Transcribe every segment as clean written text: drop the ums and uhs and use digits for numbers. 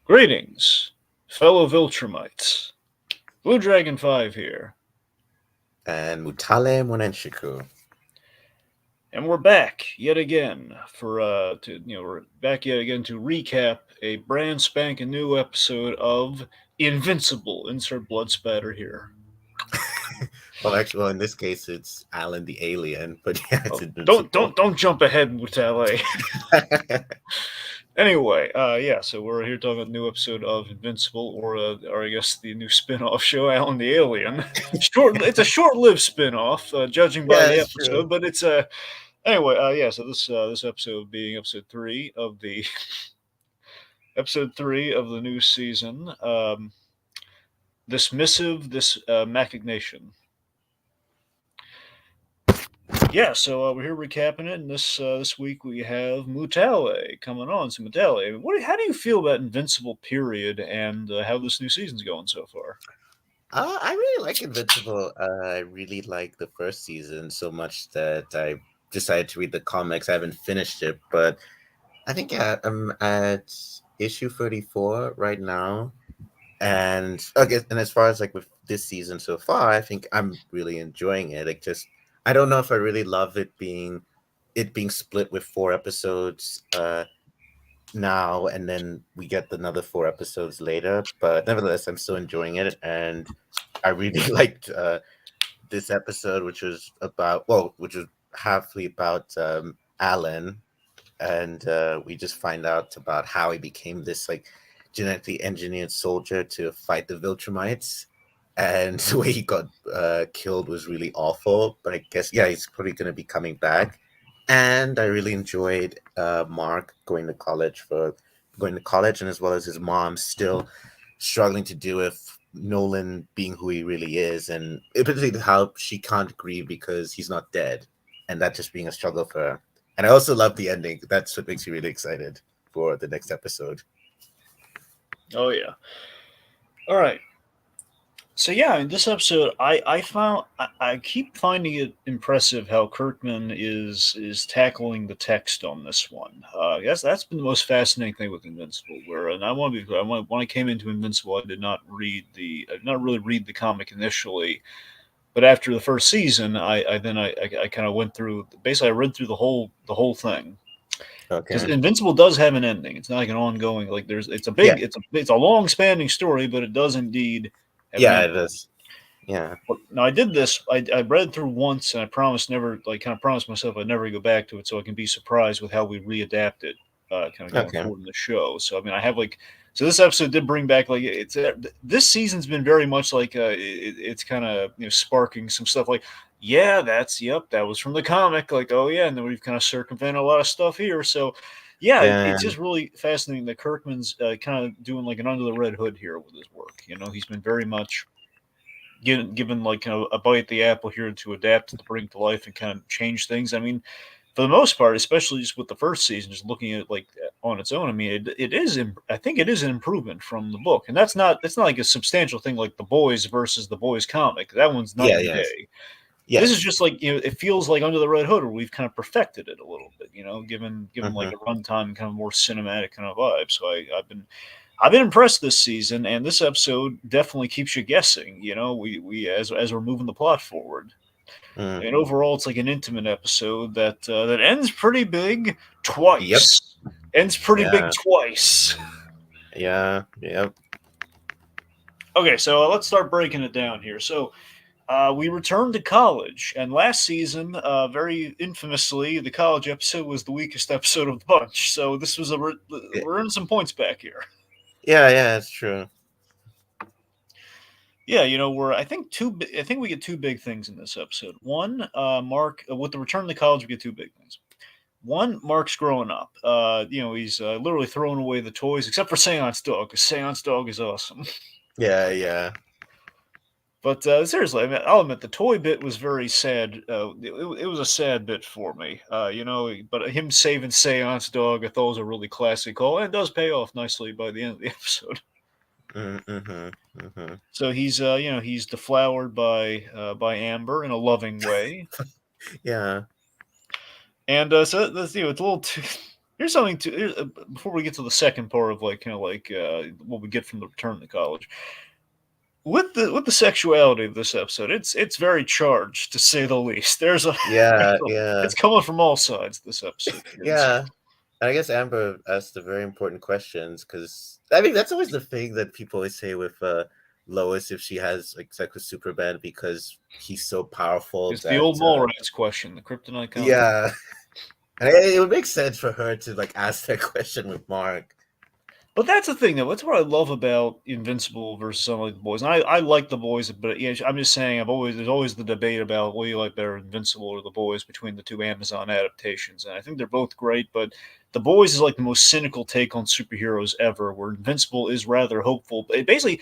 Greetings, fellow Viltrumites. Blue Dragon 5 here, And Mutale Monenshiku. and we're back yet again we're back yet again to recap a brand spanking new episode of Invincible. Insert blood spatter here. Well, in this case, it's Alan the alien, but yeah, it's Oh, don't invincible. don't don't jump ahead, Mutale. Anyway, yeah, so we're here talking about the new episode of Invincible, or I guess the new spin-off show, Alan the Alien. It's a short-lived spin-off, judging by Yeah, the it's true. episode, but it's a anyway. Yeah, so this episode being episode three of the episode three of the new season. This missive, this machination. Yeah, so we're here recapping it, and this week we have Mutale coming on. So Mutale, how do you feel about Invincible period and how this new season's going so far? I really like Invincible. I really like the first season so much that I decided to read the comics. I haven't finished it, but I think I'm at issue 34 right now. And okay, and as far as like with this season so far, I think I'm really enjoying it. Like, just I don't know if I really love it being split with 4 episodes now, and then we get another 4 episodes later. But nevertheless, I'm still enjoying it, and I really liked this episode, which was halfly about Alan, and we just find out about how he became this like genetically engineered soldier to fight the Viltrumites. And the way he got killed was really awful. But I guess, yeah, he's probably going to be coming back. And I really enjoyed Mark going to college, and as well as his mom still struggling to deal with Nolan being who he really is, and particularly how she can't grieve because he's not dead, and that just being a struggle for her. And I also love the ending. That's what makes me really excited for the next episode. Oh yeah. All right. So yeah, in this episode, I keep finding it impressive how Kirkman is tackling the text on this one. Yes, that's been the most fascinating thing with Invincible. Where and I want to be clear, when I came into Invincible, I did not really read the comic initially, but after the first season, I kind of went through. Basically, I read through the whole thing because Okay. Invincible does have an ending. It's not like an ongoing like there's Yeah. it's a long spanning story, but it does indeed have an Yeah, ending. it is. Yeah. But now I did this. I read through once, and I promised never, like, kind of promised myself I'd never go back to it, so I can be surprised with how we readapt it, kind of going Okay. forward in the show. So I mean, I have like, so this episode did bring back like this season's been very much like it's kind of sparking some stuff like yeah that was from the comic like oh yeah, and then we've kind of circumvented a lot of stuff here. So yeah, Yeah. it's just really fascinating that Kirkman's kind of doing like an under the red hood here with his work. He's been very much given like a bite at the apple here to adapt to bring to life and kind of change things. I mean, for the most part, especially just with the first season, just looking at it like on its own, I mean, it is. I think it is an improvement from the book, and that's not like a substantial thing like the boys versus the boys comic. That one's night Yeah. and Yes. day. This is Yes. just like it feels like Under the Red Hood, where we've kind of perfected it a little bit. Given like Hmm. a runtime kind of more cinematic kind of vibe. So I've been impressed this season, and this episode definitely keeps you guessing. We as we're moving the plot forward, Mm. and overall, it's like an intimate episode that ends pretty big Yep. twice. Ends pretty big Yeah. twice. Yeah. Yep. Okay, so let's start breaking it down here. So we returned to college, and last season, very infamously, the college episode was the weakest episode of the bunch. So this was we're earning some points back here. Yeah. Yeah. It's true. Yeah, we're I think we get two big things in this episode. One, Mark with the return to college, we get two big things. One, Mark's growing up. He's literally throwing away the toys, except for Seance Dog, because Seance Dog is awesome. Yeah. Yeah. But seriously, I mean, I'll admit the toy bit was very sad. It was a sad bit for me. But him saving Seance Dog, I thought was a really classy call, and it does pay off nicely by the end of the episode. Mm-hmm. Mm-hmm. So he's deflowered by Amber in a loving way, Yeah. and so that's it's a little too. here's something to before we get to the second part of like what we get from the return to college. With the sexuality of this episode, it's very charged to say the least. Yeah, yeah, it's coming from all sides. This episode, yeah. And I guess Amber asked the very important questions because I mean that's always the thing that people always say with Lois if she has like sex with Superman because he's so powerful it's the that old Mallrats question, the kryptonite complex. yeah, and it would make sense for her to like ask that question with Mark. But that's the thing, though. That's what I love about Invincible versus some of the boys. And I like the boys, but yeah, I'm just saying, there's always the debate about what do you like better, Invincible or the boys, between the two Amazon adaptations. And I think they're both great, but the boys is like the most cynical take on superheroes ever, where Invincible is rather hopeful. Basically,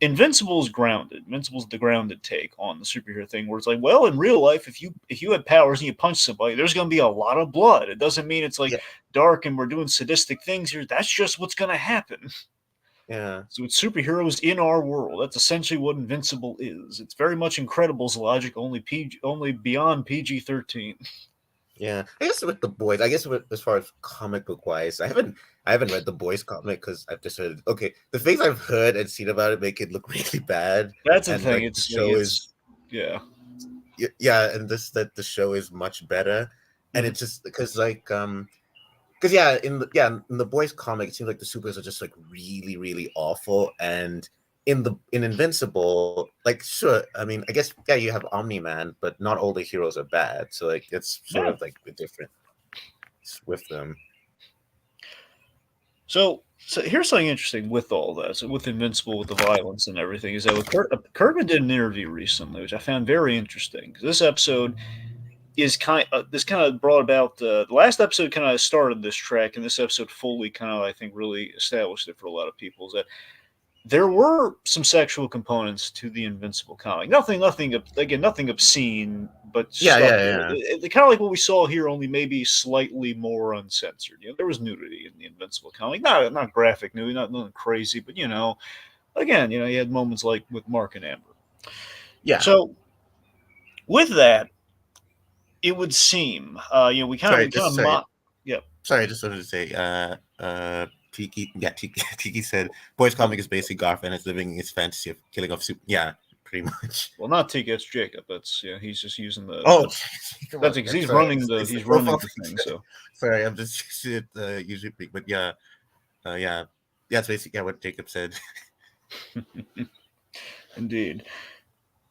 Invincible is grounded. Invincible's the grounded take on the superhero thing, where it's like, well, in real life, if you had powers and you punch somebody, there's going to be a lot of blood. It doesn't mean it's like Yeah, dark and we're doing sadistic things here. That's just what's going to happen. yeah, So it's superheroes in our world. That's essentially what Invincible is. It's very much Incredibles logic, only beyond PG-13. yeah. I guess with the boys, I guess as far as comic book wise, I haven't read the boys comic because I've just heard okay the things I've heard and seen about it make it look really bad, That's the and thing. like the It's like show is yeah. yeah, and this that the show is much better, and Mhm. it's just because yeah, in the boys comic, it seems like the supers are just like really, really awful. And in Invincible, like sure, I mean, I guess yeah, you have Omni Man, but not all the heroes are bad. So like it's sort Yeah. of like the difference with them. So here's something interesting with all that. So with Invincible, with the violence and everything, is that Kirkman did an interview recently, which I found very interesting. 'Cause this episode this kind of brought about the last episode kind of started this track, and this episode fully kind of I think really established it for a lot of people. Is that there were some sexual components to the Invincible comic. Nothing obscene, but Yeah, stuff. yeah, yeah, Kind of like what we saw here, only maybe slightly more uncensored. There was nudity in the Invincible comic, not graphic nudity, not nothing crazy, but again, you had moments like with Mark and Amber. yeah. So with that, it would seem, we kind of Sorry, we kind just of sorry, mock. Yeah, sorry. I just wanted to say, Tiki, yeah, Tiki said, boys comic is basically Garth and is living his fantasy of killing off super. Yeah, pretty much. well, not Tika, it's Jacob. That's he's just using Oh, come that's on. because I'm sorry. It's he's the running profile the thing. picture. So Sorry, I'm just using it usually, but yeah, yeah, that's basically yeah, what Jacob said. indeed.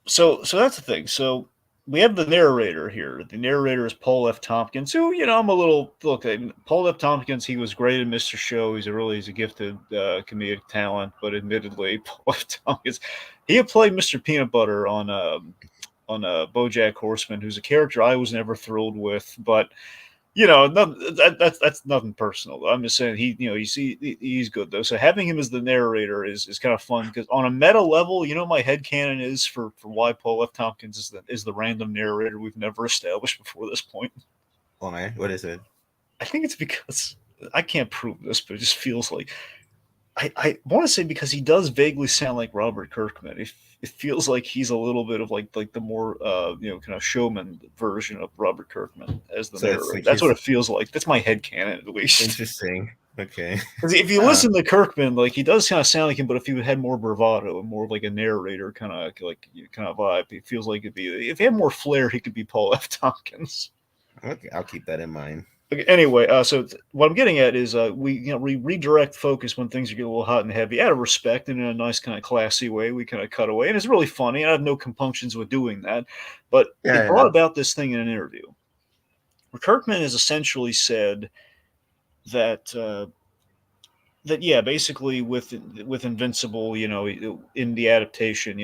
So that's the thing. So we have the narrator here. The narrator is Paul F. Tompkins, who I'm a little look. Paul F. Tompkins, he was great in Mr. Show. He's a gifted comedic talent, but admittedly, Paul F. Tompkins, he had played Mr. Peanut Butter on BoJack Horseman, who's a character I was never thrilled with, but that's nothing personal. I'm just saying he's good though. So having him as the narrator is kind of fun because on a meta level, my headcanon is for why Paul F. Tompkins is the random narrator we've never established before this point. Why? What is it? I think it's because I can't prove this, but it just feels like I want to say because he does vaguely sound like Robert Kirkman. It feels like he's a little bit of like the more kind of showman version of Robert Kirkman as the So it's narrator. like That's what he's it feels like. That's my headcanon at least. interesting. Okay. Because if you Uh, listen to Kirkman, like he does kind of sound like him, but if he had more bravado and more of like a narrator kind of vibe, it feels like it'd be if he had more flair, he could be Paul F. Tompkins. okay, I'll keep that in mind. Okay, anyway, what I'm getting at is we redirect focus when things are getting a little hot and heavy out of respect and in a nice kind of classy way. We kind of cut away, and it's really funny. I have no compunctions with doing that, but it Yeah, brought yeah. about this thing in an interview where Kirkman has essentially said that yeah, basically with Invincible, in the adaptation,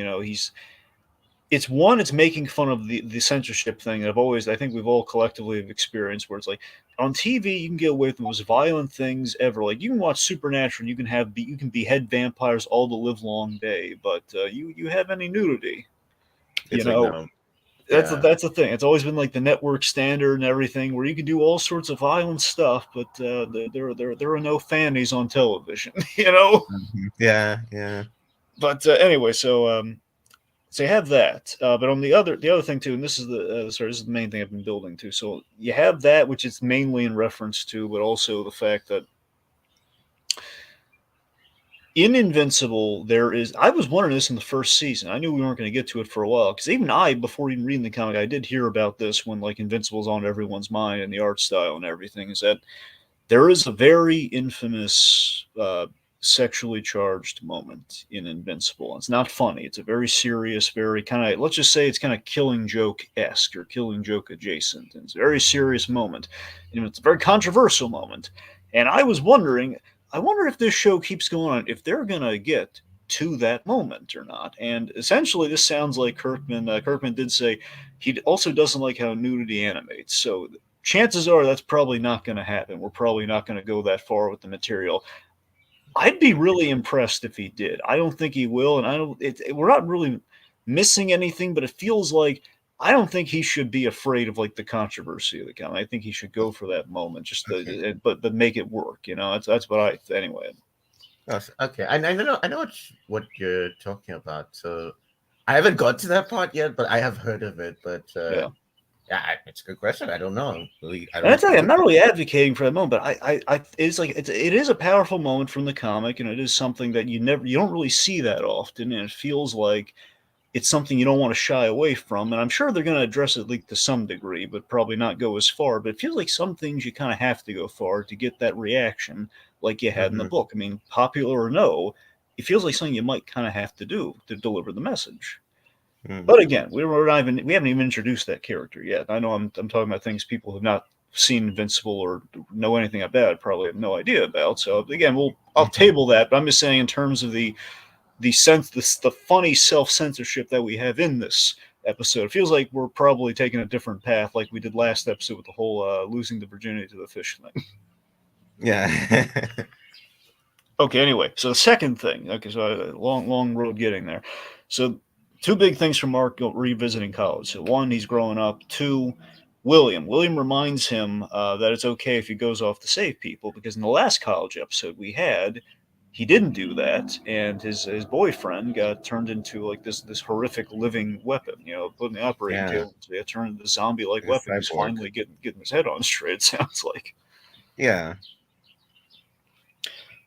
it's making fun of the censorship thing that I think we've all collectively have experienced where it's like on TV you can get away with the most violent things ever. Like you can watch Supernatural, you can behead vampires all the live long day, but you have any nudity, you It's like know. no. That's Yeah. that's the thing. It's always been like the network standard and everything, where you can do all sorts of violent stuff, but there are no fannies on television, Yeah, yeah. But anyway, So you have that, but on the other thing too, and this is this is the main thing I've been building to. So you have that, which is mainly in reference to, but also the fact that in Invincible there is. I was wondering this in the first season. I knew we weren't going to get to it for a while because even I, before even reading the comic, I did hear about this when like Invincible's on everyone's mind and the art style and everything. Is that there is a very infamous sexually charged moment in Invincible. It's not funny. It's a very serious, very kind of, let's just say it's kind of Killing Joke esque or Killing Joke adjacent. And it's a very serious moment. And it's a very controversial moment. And I was wondering, I wonder if this show keeps going on, if they're going to get to that moment or not. And essentially, this sounds like Kirkman. Kirkman did say he also doesn't like how nudity animates. So chances are that's probably not going to happen. We're probably not going to go that far with the material. I'd be really impressed if he did. I don't think he will, and I don't. We're not really missing anything, but it feels like I don't think he should be afraid of like the controversy of the comic. I think he should go for that moment, just Okay. but make it work. You know, that's what I anyway. Okay. I know what you're talking about. So I haven't got to that part yet, but I have heard of it. But Yeah. yeah, it's a good question. I don't know. Really, I And I don't tell you, I'm look not at really advocating for that moment, but it's like it is a powerful moment from the comic, and it is something that you don't really see that often, and it feels like it's something you don't want to shy away from. And I'm sure they're going to address it like to some degree, but probably not go as far. But it feels like some things you kind of have to go far to get that reaction, like you had in the Mm-hmm. book. I mean, popular or no, it feels like something you might kind of have to do to deliver the message. Mm-hmm. But again, we haven't even introduced that character yet. I know I'm talking about things people have not seen Invincible or know anything about. Probably have no idea about. So again, I'll Mm-hmm. table that. But I'm just saying in terms of the funny self censorship that we have in this episode. It feels like we're probably taking a different path, like we did last episode with the whole losing the virginity to the fish thing. Yeah. Okay, anyway, so the second thing. Okay, so long road getting there. So two big things from Mark revisiting college. So one, he's growing up. Two, William. William reminds him that it's okay if he goes off to save people because in the last college episode we had, he didn't do that, and his boyfriend got turned into like this horrific living weapon. You know, put in the operating Yeah. table, so he turned into the zombie like A weapon. He's cyborg. finally getting his head on straight. It sounds like. Yeah.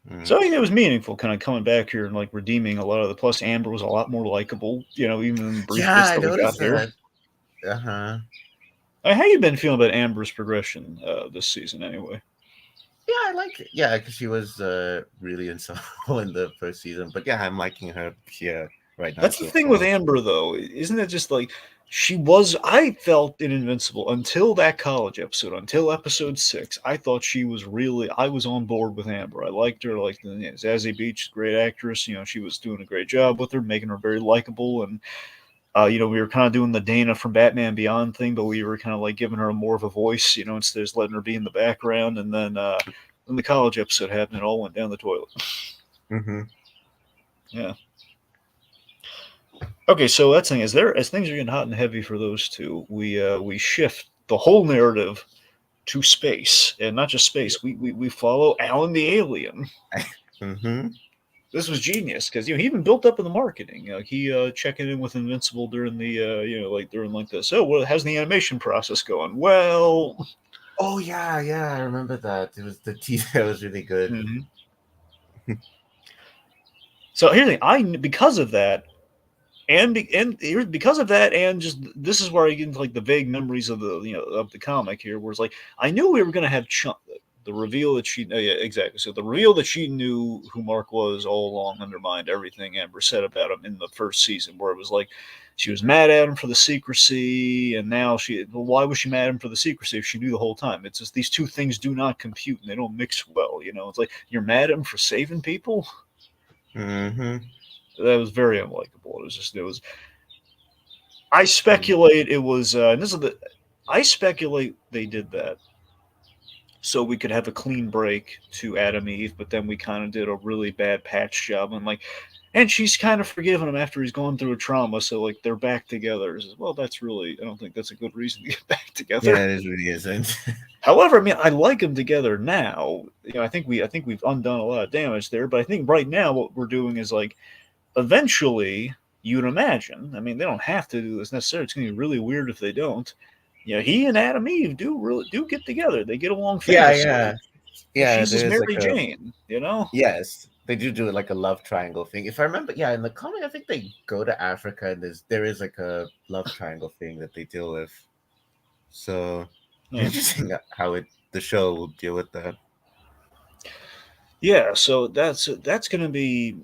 Mm. So I think it was meaningful, kind of coming back here and like redeeming a lot of the. Plus, Amber was a lot more likable, you know, even in the brief Yeah, bits I that we got noticed here. that. Uh-huh. How you been feeling about Amber's progression this season, anyway? Yeah, I like it. Yeah, because she was really insufferable in the first season. But yeah, I'm liking her here right now That's the so thing with far. Amber, though, isn't it? Just like she was. I felt in Invincible until that college episode, until episode 6. I thought she was really. I was on board with Amber. I liked her. Like Zazie Beetz, great actress. You know, she was doing a great job with her, making her very likable and you know, we were kind of doing the Dana from Batman Beyond thing, but we were kind of like giving her more of a voice, you know, instead of just letting her be in the background. And then when the college episode happened, it all went down the toilet. Mm-hmm. Yeah. Okay, so that's the thing. As things are getting hot and heavy for those two, we shift the whole narrative to space, and not just space. We follow Alan the alien. Mm-hmm. This was genius because you know he even built up in the marketing. You know, he checking in with Invincible during the you know like during like this. Oh, well, how's the animation process going? Well, Oh yeah, yeah, I remember that. It was the teaser was really good. mhm. So here's the thing. I because of that, because of that, and just this is where I get into like the vague memories of the you know of the comic here, where it's like I knew we were gonna have the reveal that she yeah exactly so the reveal that she knew who Mark was all along undermined everything Amber said about him in the first season, where it was like she was mad at him for the secrecy, and now well, why was she mad at him for the secrecy if she knew the whole time? It's just these two things do not compute and they don't mix well. You know, it's like you're mad at him for saving people. Mm-hmm. That was very unlikable. It was just it was I speculate it was, and this is the, I speculate they did that so we could have a clean break to Adam Eve, but then we kind of did a really bad patch job. And like, and she's kind of forgiven him after he's gone through a trauma, so like they're back together. Says, well, that's really, I don't think that's a good reason to get back together. Yeah, it is really isn't. However, I mean, I like them together now. You know, I think we've undone a lot of damage there, but I think right now what we're doing is like eventually you'd imagine. I mean, they don't have to do this necessarily. It's going to be really weird if they don't. He and Adam Eve do get together. They get along Yeah, famously. yeah, yeah. She's There his is like Mary a Jane, you know? yes. They do it like a love triangle thing. If I remember, yeah, in the comic, I think they go to Africa and there is like a love triangle thing that they deal with. So Yeah. interesting how the show will deal with that. Yeah, so that's going to be.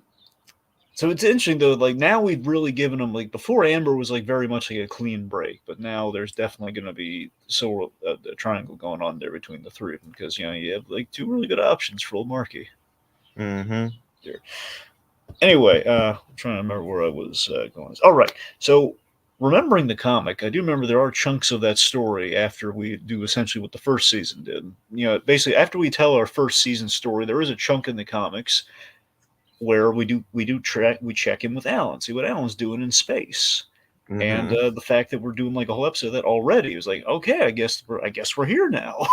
So it's interesting though. Like now we've really given them like before Amber was like very much like a clean break, but now there's definitely going to be a triangle going on there between the three of them because you have like two really good options for old Marky. Mm-hmm. There. Anyway, I'm trying to remember where I was going. All right, so remembering the comic, I do remember there are chunks of that story after we do essentially what the first season did. Basically after we tell our first season story, there is a chunk in the comics where we check in with Alan, see what Alan's doing in space. And Mm-hmm. the fact that we're doing like a whole episode of that already was like, okay, I guess we're here now.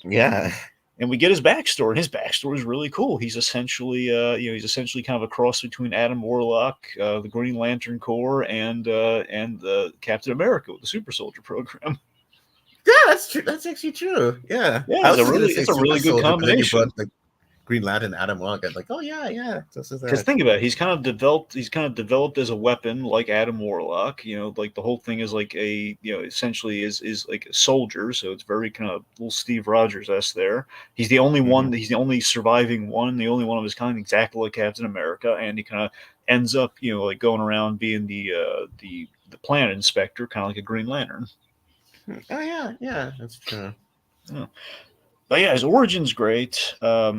Yeah. And we get his backstory, and his backstory is really cool. He's essentially kind of a cross between Adam Warlock, the Green Lantern Corps, and Captain America with the Super Soldier program. Yeah, that's true. That's actually true. Yeah. Yeah, I it's was a just gonna really say it's a Super really good Soldier, but then you brought combination. like Green Lantern, Adam Warlock. I'm like, oh yeah, yeah. This is Because that. think about it, he's kind of developed. He's kind of developed as a weapon, like Adam Warlock. Like the whole thing is like essentially is like a soldier. So it's very kind of little Steve Rogers s there. He's the only Mm-hmm. one. He's the only surviving one, the only one of his kind, exactly like Captain America. And he kind of ends up, like going around being the planet inspector, kind of like a Green Lantern. Oh yeah, yeah, that's true. Yeah. But yeah, his origin's great. I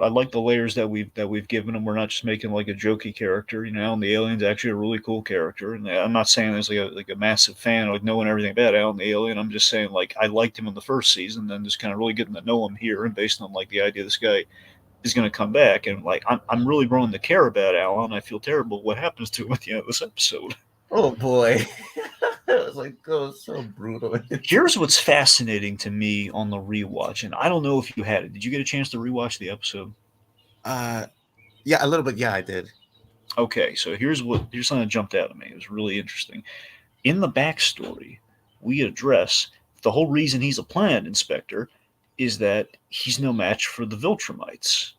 like the layers that we've given him. We're not just making like a jokey character. Alan the Alien's actually a really cool character, and I'm not saying there's like a massive fan like knowing everything about Alan the Alien. I'm just saying like I liked him in the first season, then just kind of really getting to know him here, and based on like the idea this guy is going to come back, and like I'm really growing to care about Alan. I feel terrible what happens to him at the end of this episode. Oh boy, it was like so brutal. Here's what's fascinating to me on the rewatch, and I don't know if you had it. Did you get a chance to rewatch the episode? uh, yeah, a little bit. Yeah, I did. Okay, so here's something that jumped out at me. It was really interesting. In the backstory, we address the whole reason he's a planet inspector is that he's no match for the Viltrumites.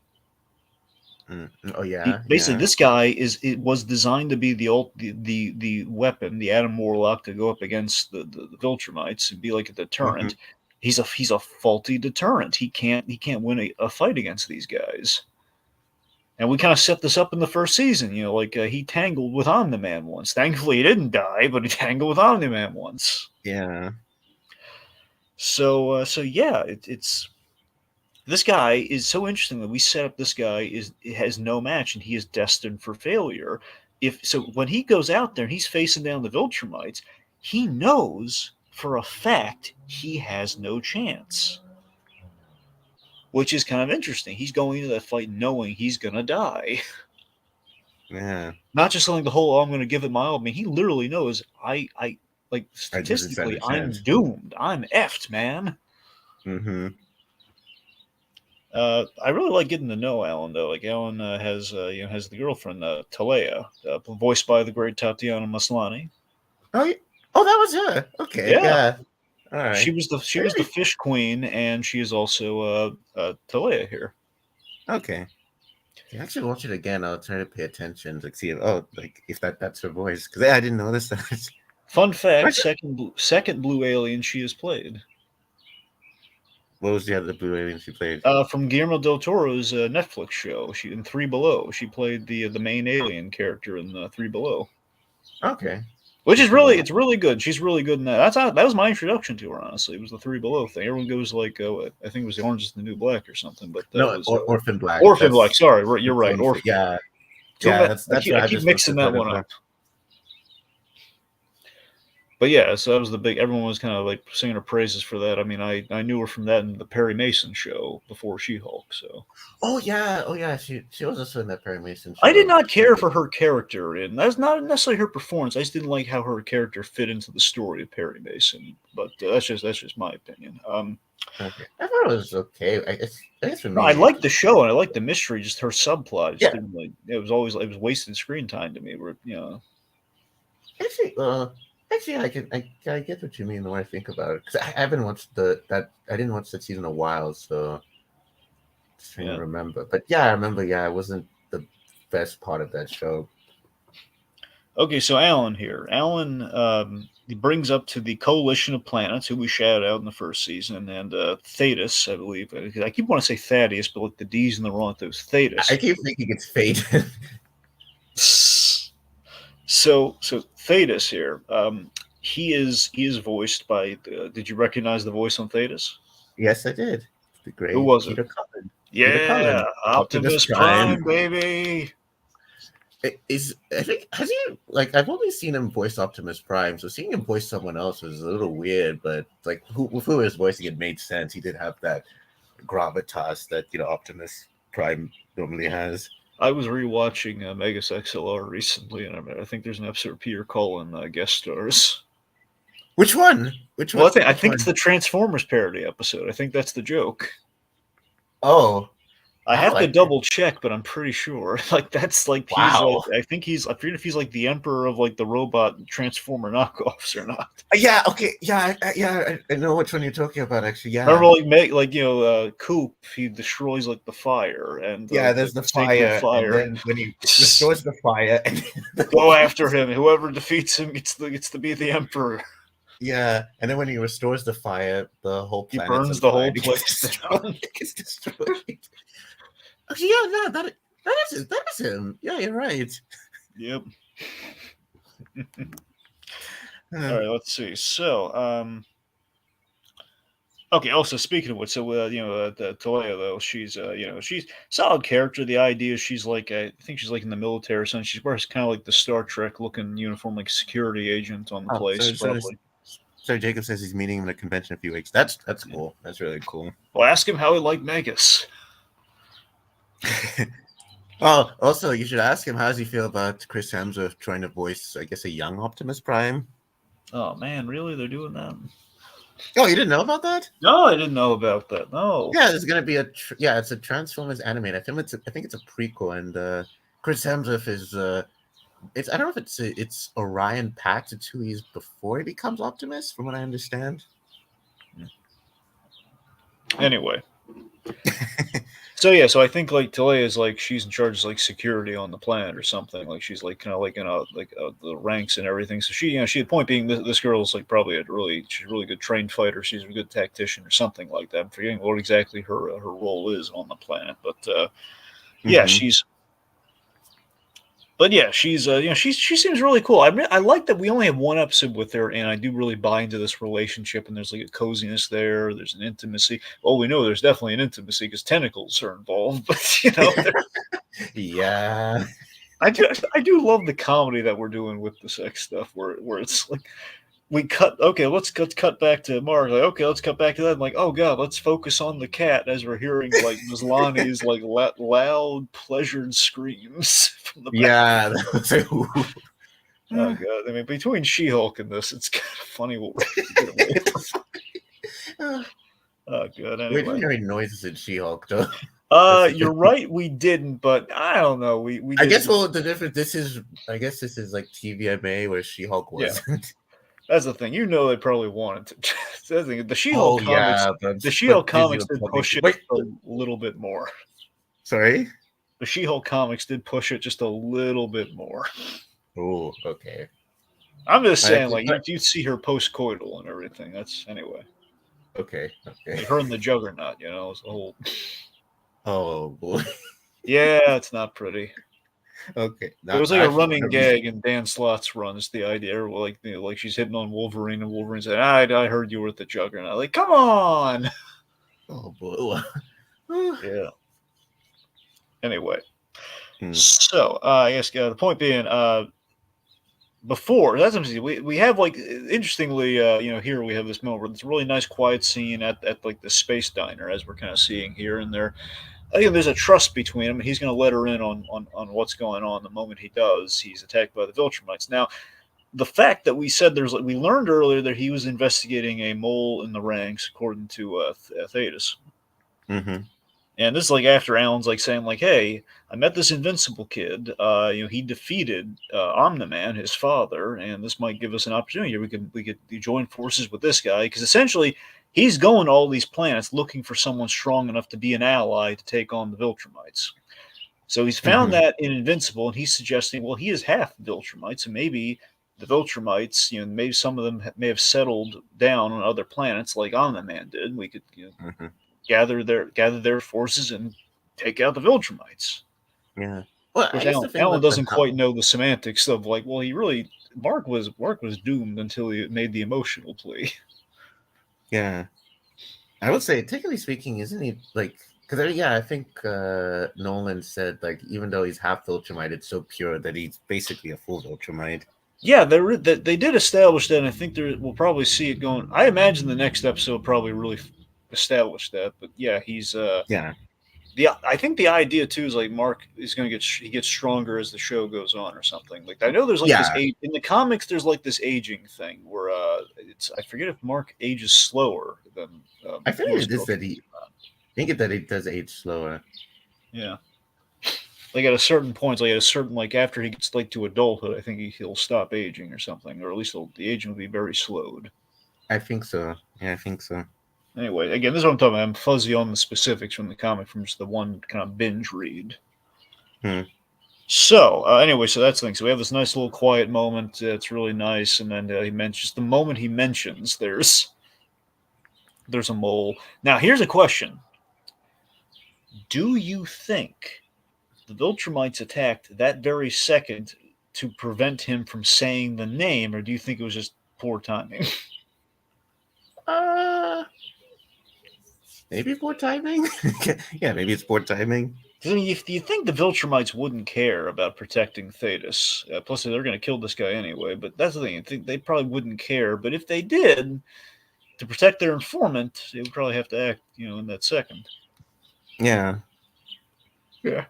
Oh yeah, Basically, yeah. this guy it was designed to be the weapon, the Adam Warlock, to go up against the Viltrumites and be like a Mm-hmm. deterrent. He's a faulty deterrent. He can't win a fight against these guys. And we kind of set this up in the first season, like he tangled with Omni Man once. Thankfully, he didn't die, but he tangled with Omni Man once. Yeah. So yeah, it's this guy is so interesting that we set up this guy has no match and he is destined for failure. If so, when he goes out there and he's facing down the Viltrumites, he knows for a fact he has no chance, which is kind of interesting. He's going into that fight knowing he's gonna die. Yeah. Not just like the whole, oh, I'm going to give it my all. I mean, he literally knows I like I didn't stand statistically, a I'm chance. doomed. I'm effed, man. Mm-hmm. I really like getting to know Alan though. Like Alan has the girlfriend Talea, voiced by the great Tatiana Maslany. Oh, oh, that was her. Okay, Yeah, yeah. All she right. was the she was the Maybe. fish queen, and she is also Talea here. Okay. If I actually watch it again, I'll try to pay attention, like see if like if that's her voice, because I didn't notice that. Fun fact: Actually, second blue alien she has played. what was the other blue alien she played? From Guillermo del Toro's Netflix show. She in Three Below. She played the main alien character in Three Below, Okay. which is Three Below. it's really good. She's really good in that. That was my introduction to her. Honestly, it was the Three Below thing. Everyone goes like, I think it was the Orange is the New Black or something, but that No, was Orphan Black. Orphan Black. That's Sorry, you're the right. one for Orphan. yeah, So yeah. I That's keep, what I I keep just mixing posted that better one for. up. But yeah, so that was the big. Everyone was kind of like singing her praises for that. I mean, I knew her from that in the Perry Mason show before She-Hulk. So Oh yeah. She was also in that Perry Mason I did show. not care for her character, and that's not necessarily her performance. I just didn't like how her character fit into the story of Perry Mason. But that's just my opinion. Okay, I thought it was okay. I guess for No, I me, it liked the just show and I liked the mystery. Just her subplot, just yeah. didn't like. It was wasted screen time to me. Where Actually, I get what you mean the more I think about it because I haven't watched I didn't watch that season in a while, so just trying to yeah. remember. But yeah, I remember. Yeah, it wasn't the best part of that show. Okay, so Alan here. Alan he brings up to the coalition of planets who we shouted out in the first season, and Thetis, I believe. I keep wanting to say Thaddeus, but like the D's in the wrong. It was I Thetis. keep thinking it's fate. So Thetis here. He is voiced by. Did you recognize the voice on Thetis? Yes, I did. The Who great was it? Peter Cullen. Peter Yeah, Cullen, Optimus Optimus Prime. Prime, baby. Is I think has he like I've only seen him voice Optimus Prime, so seeing him voice someone else was a little weird. But like with who he was voicing, it made sense. He did have that gravitas that Optimus Prime normally has. I was rewatching Megas XLR recently, and I think there's an episode where Peter Cullen guest stars. Which one? Which Well, one? I Which think it's one? the Transformers parody episode. I think that's the joke. Oh, I I have to like it. double check, but I'm pretty sure. Like that's like he's like Wow. I forget if he's like the emperor of like the robot Transformer knockoffs or not. Yeah. Okay. Yeah. I know which one you're talking about. Actually. I Yeah. remember like Coop, he destroys like the fire and Yeah. the There's the sacred fire, and fire. then when he restores the fire, and the Go whole after him. Whoever defeats him gets to be the emperor. yeah, and then when he restores the fire, the whole He planet's burns on the fire. whole And it gets place destroyed. down. It gets destroyed. Actually, yeah, no, that is him. Yeah, you're right. Yep. Uh, All right, let's see. So, okay. Also, speaking of which, so Talea though, she's solid character. The idea is she's like I think she's like in the military or something. She wears kind of like the Star Trek looking uniform, like security agent on the oh, place, so probably. so Jacob says he's meeting him at a convention in a few weeks. That's cool. That's really cool. Well, ask him how he liked Megas. Oh, also, you should ask him how does he feel about Chris Hemsworth trying to voice, I guess, a young Optimus Prime. Oh man, really? They're doing that? Oh, you didn't know about that? No, I didn't know about that. No. Yeah, there's gonna be it's a Transformers animated. I think it's a prequel, and Chris Hemsworth is it's I don't know if it's Orion Pax. It's who he is before he becomes Optimus, from what I understand. Anyway, so I think like Talea is like she's in charge of like security on the planet or something. Like she's like kind of like the ranks and everything. So the point being this girl is like probably she's a really good trained fighter. She's a good tactician or something like that. I'm forgetting what exactly her role is on the planet, but yeah, Mm-hmm. she seems really cool. I like that we only have one episode with her, and I do really buy into this relationship. And there's like a coziness there. There's an intimacy. Well, we know there's definitely an intimacy because tentacles are involved. But Yeah. I do love the comedy that we're doing with the sex stuff, where it's like we cut. Okay, let's cut back to Mark. Like, okay, let's cut back to that. I'm like, oh god, let's focus on the cat as we're hearing like Maslany's like loud, pleasured screams from the back. Yeah. That was ooh. Oh god! I mean, between She-Hulk and this, it's kind of funny what we get away with. Oh god! We didn't Anyway, hear any noises in She-Hulk, though. you're right. We didn't, but I don't know. We I did. guess well, the difference. I guess this is like TVMA where She-Hulk Yeah, wasn't. that's the thing. They probably wanted to. That's the thing. The Oh She-Hulk comics. yeah, The but She-Hulk Disney comics would did probably push it wait. a little bit more. Sorry. The She-Hulk comics did push it just a little bit more. Oh, okay. I'm just I saying, actually, like you see her post-coital and everything. That's anyway. okay. Like her and the Juggernaut, it's a whole. Oh boy. Yeah, it's not pretty. Okay. It Now, was like I a for running whatever reason. gag in Dan Slott's runs. The idea, like like she's hitting on Wolverine, and Wolverine said, I heard you were at the Juggernaut." Like, come on. Oh boy. Yeah. Anyway, Hmm. so I guess the point being, before. That's what I'm saying. We have like interestingly, here we have this moment where it's a really nice quiet scene at like the space diner as we're kind of seeing here, and there. I think there's a trust between him, and he's going to let her in on what's going on. The moment he does, he's attacked by the Viltrumites. Now, the fact that we said we learned earlier that he was investigating a mole in the ranks, according to Thetis. Mm-hmm. And this is like after Alan's like saying like, "Hey, I met this Invincible kid. He defeated Omni-Man, his father, and this might give us an opportunity. We could join forces with this guy because essentially he's going to all these planets looking for someone strong enough to be an ally to take on the Viltrumites. So he's found Mm-hmm. that in Invincible, and he's suggesting, well, he is half Viltrumite, so maybe the Viltrumites, maybe some of them may have settled down on other planets like Omni-Man did. We could Mm-hmm. gather their forces and take out the Viltrumites. Yeah. Well, Of I course, used to think Alan with the doesn't quite know the semantics of like, well, he really Mark was doomed until he made the emotional plea. yeah, I would say, technically speaking, isn't he like? Because yeah, I think Nolan said like even though he's half Viltrumite, it's so pure that he's basically a full Viltrumite. Yeah, they did establish that, and I think we'll probably see it going. I imagine the next episode probably really establish that. But yeah, he's Yeah, I think the idea too is like Mark is going to he gets stronger as the show goes on or something. Like I know there's like this yeah. age in the comics. There's like this aging thing where it's I forget if Mark ages slower than I think most it is Viltrumites. that think it that it does age slower. Yeah, like at a certain point, like at a certain like after he gets like to adulthood, I think he'll stop aging or something, or at least the aging will be very slowed. I think so. Yeah, I think so. Anyway, again, this is what I'm talking about. I'm fuzzy on the specifics from the comic from just the one kind of binge read. Hmm. So anyway, so that's the thing. So we have this nice little quiet moment. It's really nice, and then he mentions the moment he mentions there's a mole. Now here's a question: do you think the Viltrumites attacked that very second to prevent him from saying the name, or do you think it was just poor timing? Uh Maybe poor timing. Yeah, maybe it's poor timing. I mean, do you think the Viltrumites wouldn't care about protecting Thetis? Plus, they're going to kill this guy anyway. But that's the thing. I think they probably wouldn't care. But if they did, to protect their informant, they would probably have to act, in that second. Yeah. Yeah.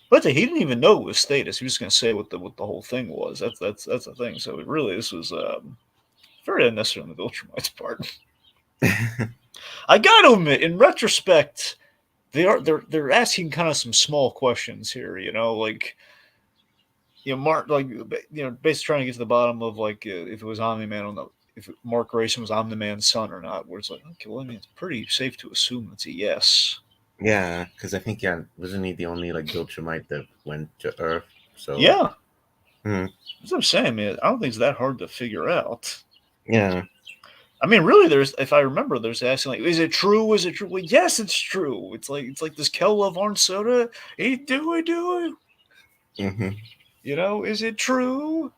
But he didn't even know it was Thetis. He was just going to say what the whole thing was. That's the thing. So really, this was very unnecessary on the Viltrumites' part. I got to admit, in retrospect, they're asking kind of some small questions here. Like Mark, like basically trying to get to the bottom of like if it was Omni Man on the if Mark Grayson was Omni Man's son or not. Where it's like, okay, well, I mean, it's pretty safe to assume it's a yes. Yeah, because I think wasn't he the only like Viltrumite that went to Earth? So Yeah, hmm, that's what I'm saying, man. I don't think it's that hard to figure out. yeah. I mean, really, if I remember, there's asking like, is it true? Is it true? Well, yes, it's true. It's like this Kel love orange soda. He do it. Hmm. Is it true?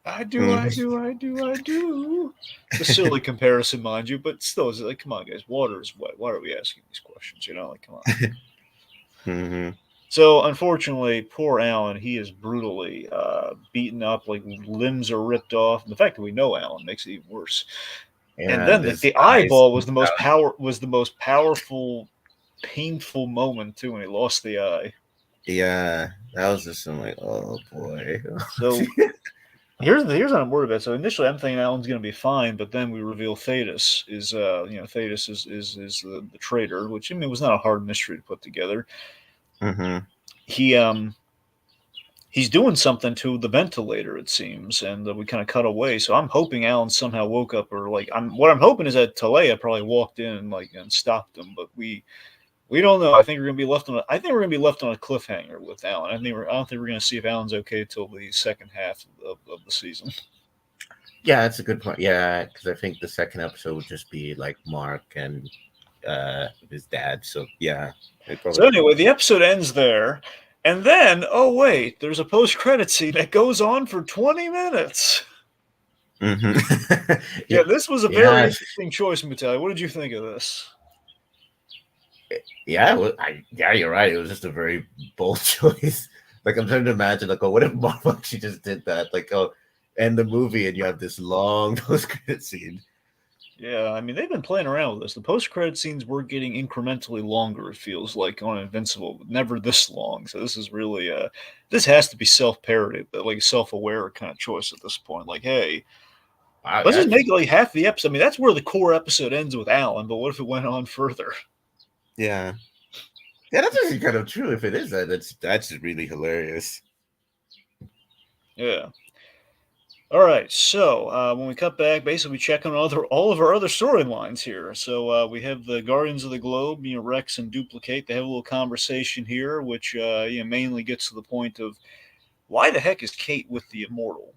I do, Hmm. I do, I do, I do. It's a silly comparison, mind you, but still, it's like, come on, guys, water is wet. Why are we asking these questions? Like, come on. Hmm. So, unfortunately, poor Alan, he is brutally beaten up, like limbs are ripped off. And the fact that we know Alan makes it even worse. And Yeah, then the, this the eyes. eyeball was the most powerful, painful moment too when he lost the eye. Yeah, that was just I'm like, oh boy. So here's what I'm worried about. So initially, I'm thinking Alan's going to be fine, but then we reveal Thetis is the traitor, which I mean was not a hard mystery to put together. Hmm. He he's doing something to the ventilator, it seems, and we kind of cut away. So I'm hoping Alan somehow woke up, or like I'm hoping is that Talea probably walked in and stopped him, but we don't know. I think we're gonna be left on a cliffhanger with Alan. I don't think we're gonna see if Alan's okay till the second half of the season. Yeah, that's a good point. Yeah, because I think the second episode would just be like Mark and his dad. So yeah, it So probably. anyway, the episode ends there, and then oh wait, there's a post-credit scene that goes on for 20 minutes. Hmm. Yeah, this was a very Yeah, interesting choice, Mutale. What did you think of this? yeah, yeah, you're right. It was just a very bold choice. Like I'm trying to imagine, like, oh, what if Marvel actually just did that? Like, oh, end the movie and you have this long post-credit scene. Yeah, I mean they've been playing around with this. The post-credit scenes were getting incrementally longer. It feels like on Invincible, but never this long. So this is really this has to be self-parody, but like a self-aware kind of choice at this point. Like, hey, Wow, let's yeah, just make it like half the episode. I mean, that's where the core episode ends with Alan. But what if it went on further? yeah, yeah. That's actually kind of true. If it is that, that's really hilarious. Yeah. All right, so when we cut back, basically we check on all of our other storylines here. So we have the Guardians of the Globe, Rex and Duplicate. They have a little conversation here, which mainly gets to the point of why the heck is Kate with the Immortal?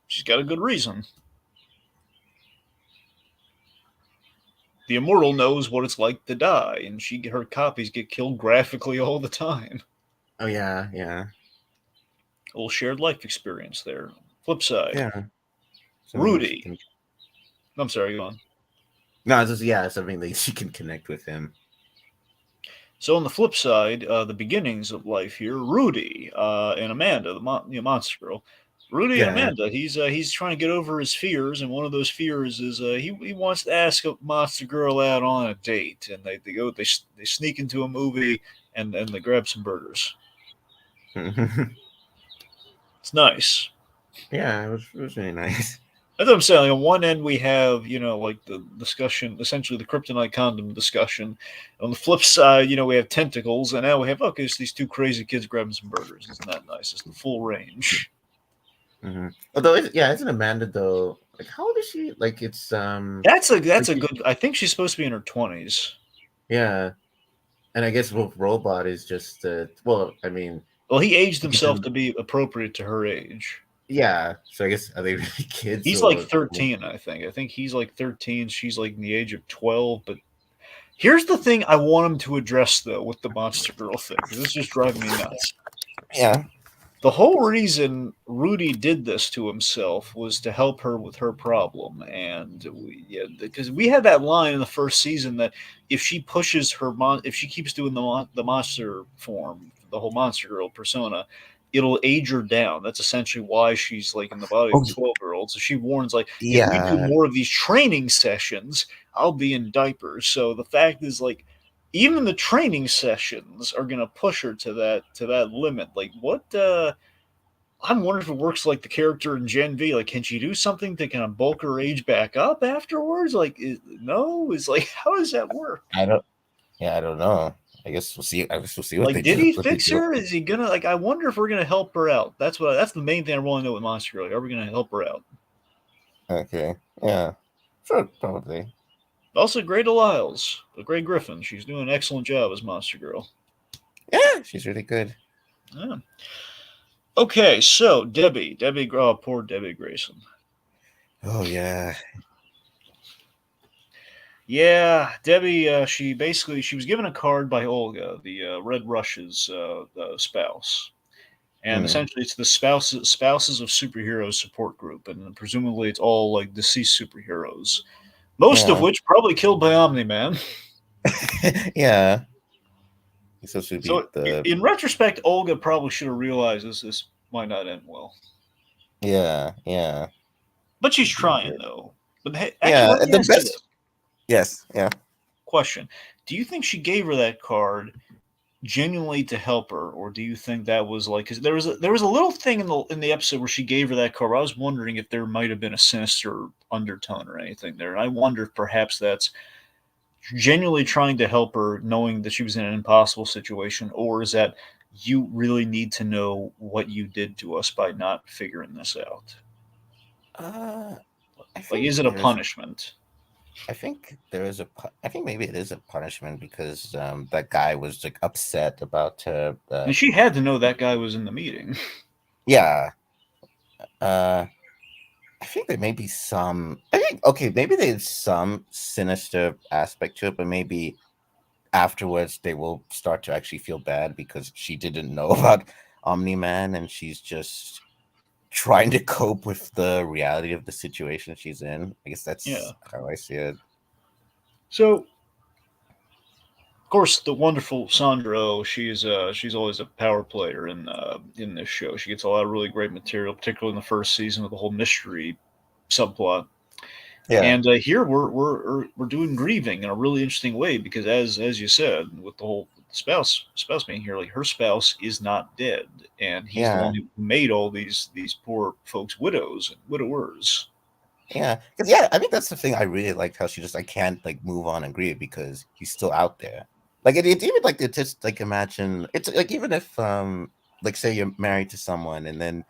She's got a good reason. The Immortal knows what it's like to die, and her copies get killed graphically all the time. Oh yeah, yeah, A little shared life experience there. Flip side, yeah. Something where she Rudy. can. I'm sorry, go on. No, it's just yeah, something that she can connect with him. So on the flip side, the beginnings of life here, Rudy and Amanda, the monster girl. Rudy and Yeah. Amanda, he's trying to get over his fears, and one of those fears is he wants to ask a monster girl out on a date, and they sneak into a movie and they grab some burgers. It's nice. Yeah, it was really nice. That's what I'm saying. Like, on one end, we have, like the discussion, essentially the kryptonite condom discussion. On the flip side, we have tentacles, and now we have, okay, it's these two crazy kids grabbing some burgers. Isn't that nice? It's the full range. Although, isn't Amanda though? Like, how old is she? Like, it's That's like a good. I think she's supposed to be in her 20s. yeah, and I guess Robot is just well, I mean, Well, he aged he's himself in, to be appropriate to her age. yeah. So I guess are they really kids He's like or 13, I think. I think he's like 13. She's like in the age of 12. But here's the thing I want him to address, though, with the Monster Girl thing, because this is just driving me nuts. yeah. The whole reason Rudy did this to himself was to help her with her problem, and because we had that line in the first season that if she pushes if she keeps doing the monster form, the whole monster girl persona, it'll age her down. That's essentially why she's like in the body of Oh a 12-year-old. So she warns, like, if we do yeah. more of these training sessions, I'll be in diapers. So the fact is, like, even the training sessions are going to push her to that limit. Like, what I'm wondering if it works like the character in Gen V. Like, can she do something to kind of bulk her age back up afterwards? Like, no, is like, how does that work? I don't. Yeah, I don't know. I guess we'll see. I guess we'll see what Like, they did do. he What they fix do. her? Is he gonna, like? I wonder if we're gonna help her out. That's the main thing I want to know with Monster Girl. Like, are we gonna help her out? Okay. Yeah. Sure. Probably. Also, Grey Delisles, the Grey Griffin. She's doing an excellent job as Monster Girl. Yeah, she's really good. Yeah. Okay, so Debbie, oh, poor Debbie Grayson. Oh yeah. Yeah, Debbie. She was given a card by Olga, the Red Rush's spouse, and essentially it's the spouses of superheroes support group, and presumably it's all like deceased superheroes, most of Yeah. which probably killed by Omni Man. Yeah. He's supposed to be So the. in retrospect, Olga probably should have realized this might not end well, Yeah. Yeah. but she's trying though. But hey, actually, Yeah. let me The ask you best. this Yes. Yeah. question: do you think she gave her that card genuinely to help her, or do you think that was like, because there was a little thing in the episode where she gave her that card? I was wondering if there might have been a sinister undertone or anything there, and I wonder if perhaps that's genuinely trying to help her, knowing that she was in an impossible situation, or is that you really need to know what you did to us by not figuring this out? Uh, I Like, think is it a there's. punishment? I think there is a. I think maybe it is a punishment because that guy was like upset about And she had to know that guy was in the meeting. yeah. Uh, I think there may be some. I think okay, maybe there's some sinister aspect to it, but maybe afterwards they will start to actually feel bad because she didn't know about Omni Man and she's just trying to cope with the reality of the situation she's in. I guess Yeah. that's how I see it. So, course, the wonderful Sandra Oh, she's always a power player in this show. She gets a lot of really great material, particularly in the first season with the whole mystery subplot. Yeah, And here we're doing grieving in a really interesting way because as you said, with the whole spouse being here, like her spouse is not dead, and he's the yeah, one who made all these poor folks widows and widowers. yeah. Because yeah, I think that's the thing I really liked how she just I can't like move on and grieve because he's still out there. Like it's even like it just like imagine it's like even if like say you're married to someone and then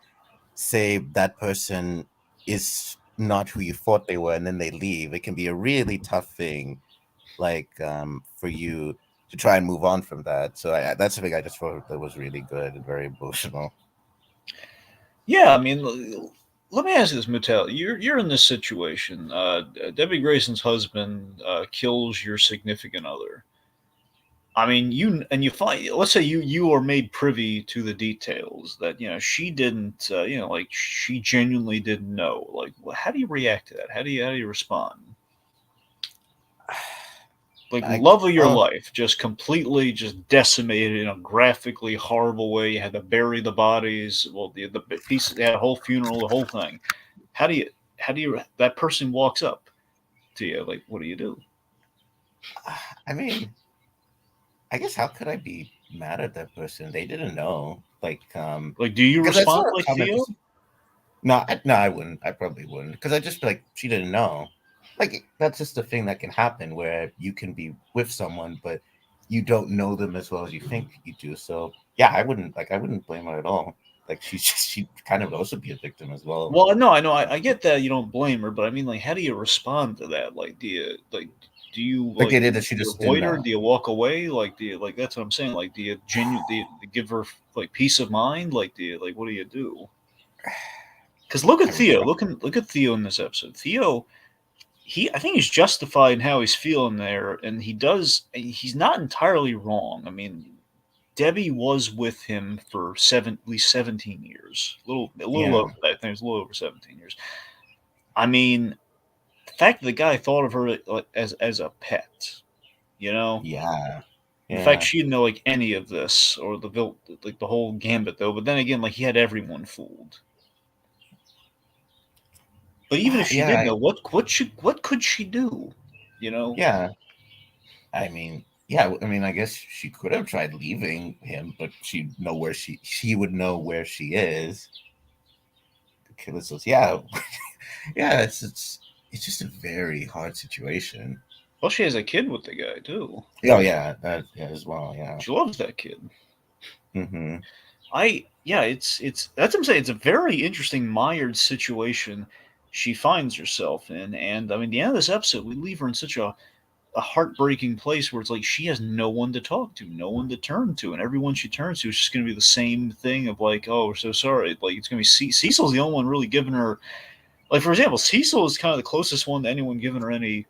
say that person is not who you thought they were and then they leave, it can be a really tough thing like for you to try and move on from that. So that's the thing I just thought that was really good and very emotional. Yeah, I mean, let me ask you this, Mutale. You're in this situation. Debbie Grayson's husband kills your significant other. I mean, you find, let's say you are made privy to the details that she didn't, like she genuinely didn't know. Like, how do you react to that? How do you respond? Like, I love of your well, life just completely just decimated in a graphically horrible way. You had to bury the bodies. Well, the pieces, they had a whole funeral, the whole thing. How do you that person walks up to you? Like, what do you do? I mean, I guess how could I be mad at that person? They didn't know. Like, do you Because that's respond sort of like comment. Theo? No, no, I wouldn't. I probably wouldn't. Because I just be like, she didn't know. Like that's just a thing that can happen where you can be with someone, but you don't know them as well as you think you do. So yeah, I wouldn't blame her at all. Like she kind of also be a victim as well. Well, no, I know, I get that you don't blame her, but I mean, like, how do you respond to that? Like, do you Like like they did do that, she you just didn't avoid her? know. Do you walk away? Like, do you like that's what I'm saying? Like, do you give her like peace of mind? Like, what do you do? Because look at I mean, Theo. Look at Theo in this episode. Theo, I think he's justified in how he's feeling there, and he's not entirely wrong. I mean, Debbie was with him for at least 17 years. A little yeah, over that. I think it was a little over 17 years. I mean, the fact that the guy thought of her like, as a pet, you know, yeah, the fact yeah, she didn't know like any of this or like the whole gambit though. But then again, like he had everyone fooled. But even if she yeah, did know, what could she do? You know, yeah. I mean, yeah. I mean, I guess she could have tried leaving him, but she would know where she is. Callisto's, yeah, yeah. It's just a very hard situation. well, she has a kid with the guy too. Oh yeah, that yeah, as well. Yeah. She loves that kid. Mm-hmm. Yeah, it's that's what I'm saying. It's a very interesting mired situation she finds herself in, and I mean, the end of this episode, we leave her in such a heartbreaking place where it's like she has no one to talk to, no one to turn to, and everyone she turns to is just going to be the same thing of like, oh, we're so sorry. Like it's going to be Cecil's the only one really giving her, like for example, Cecil is kind of the closest one to anyone giving her any